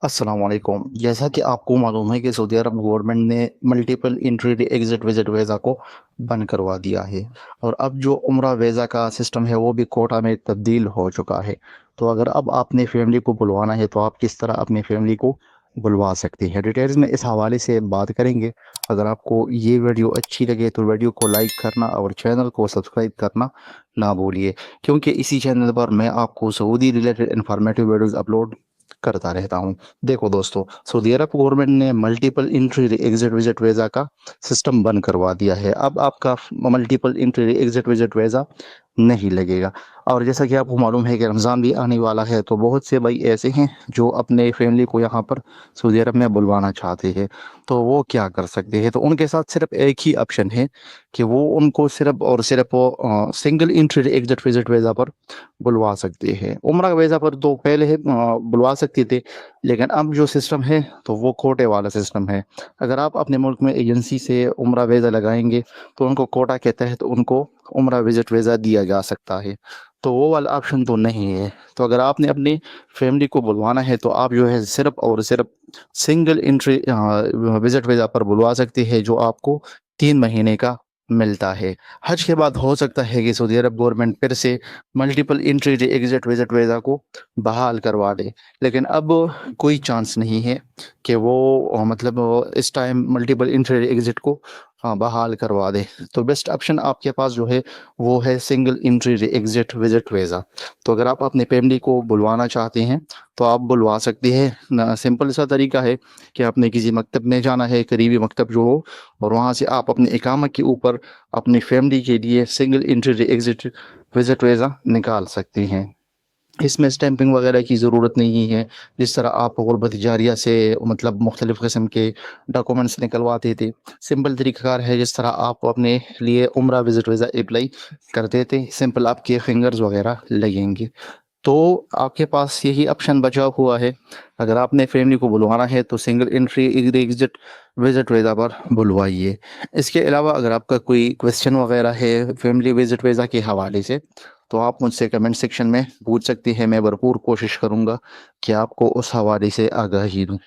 अस्सलाम वालेकुम। जैसा कि आपको मालूम है कि सऊदी अरब गवर्नमेंट ने multiple entry exit visit visa को बंद करवा दिया है और अब जो उम्रा वीज़ा का सिस्टम है वो भी कोटा में तब्दील हो चुका है। तो अगर अब आपने फैमिली को बुलवाना है तो आप किस तरह अपनी फैमिली को बुलवा सकते हैं, डिटेल्स में इस हवाले से बात करेंगे। अगर आपको ये वीडियो अच्छी लगे तो वीडियो को लाइक करना और चैनल को सब्सक्राइब करना ना भूलिए, क्योंकि इसी चैनल पर मैं आपको Saudi related informative videos upload करता रहता हूँ। देखो दोस्तों, सऊदी अरब गवर्नमेंट ने multiple entry exit visit visa का सिस्टम बंद करवा दिया है। अब आपका multiple entry exit visit visa नहीं लगेगा। और जैसा कि आपको मालूम है कि रमज़ान भी आने वाला है, तो बहुत से भाई ऐसे हैं जो अपने फैमिली को यहाँ पर सऊदी अरब में बुलवाना चाहते हैं। तो वो क्या कर सकते हैं, तो उनके साथ सिर्फ एक ही ऑप्शन है कि वो उनको सिर्फ और सिर्फ वो single entry exit visit visa पर बुलवा सकते हैं। उम्रा वीज़ा पर तो पहले बुलवा सकते थे, लेकिन अब जो सिस्टम है तो वो कोटे वाला सिस्टम है। अगर आप अपने मुल्क में एजेंसी से उम्रा वीज़ा लगाएंगे तो उनको कोटा के तहत उनको उम्रा विजिट वीज़ा दिया जा सकता है। तो वो वाला ऑप्शन तो नहीं है। तो अगर आपने अपनी फैमिली को बुलवाना है तो आप जो है सिर्फ और सिर्फ सिंगल इंट्री विजिट वीज़ा पर बुलवा सकते हैं, जो आपको 3 महीने का मिलता है। हज के बाद हो सकता है कि सऊदी अरब गवर्नमेंट फिर से multiple entry exit visit visa को बहाल करवा दे, लेकिन अब कोई चांस नहीं है कि वो इस टाइम मल्टीपल इंट्री एग्जिट को बहाल करवा दे। तो बेस्ट ऑप्शन आपके पास जो है वो है single entry exit visit visa. तो अगर आप अपनी फैमिली को बुलवाना चाहते हैं तो आप बुलवा सकते हैं। सिंपल सा तरीका है कि आपने किसी मकतब में जाना है, करीबी मकतब जो हो, और वहाँ से आप अपने इकामा के ऊपर अपनी फैमिली के लिए single entry exit visit visa निकाल सकते हैं। इसमें स्टैंपिंग वगैरह की ज़रूरत नहीं है। जिस तरह आप गुर्बत जारिया से मुख्तलिफ़ किस्म के डॉक्यूमेंट्स निकलवाते थे, सिंपल तरीक़ाकार है जिस तरह आप अपने लिए उम्रा विज़िट वीज़ा अप्लाई करते थे, सिंपल आपके फिंगर्स वगैरह लगेंगे। तो आपके पास यही ऑप्शन बचा हुआ है। अगर आपने फैमिली को बुलवाना है तो single entry exit visit visa पर बुलवाइए। इसके अलावा अगर आपका कोई क्वेश्चन वगैरह है फैमिली विजिट वीज़ा के हवाले से तो आप मुझसे कमेंट सेक्शन में पूछ सकती हैं। मैं भरपूर कोशिश करूँगा कि आपको उस हवाले से आगाही दूँ।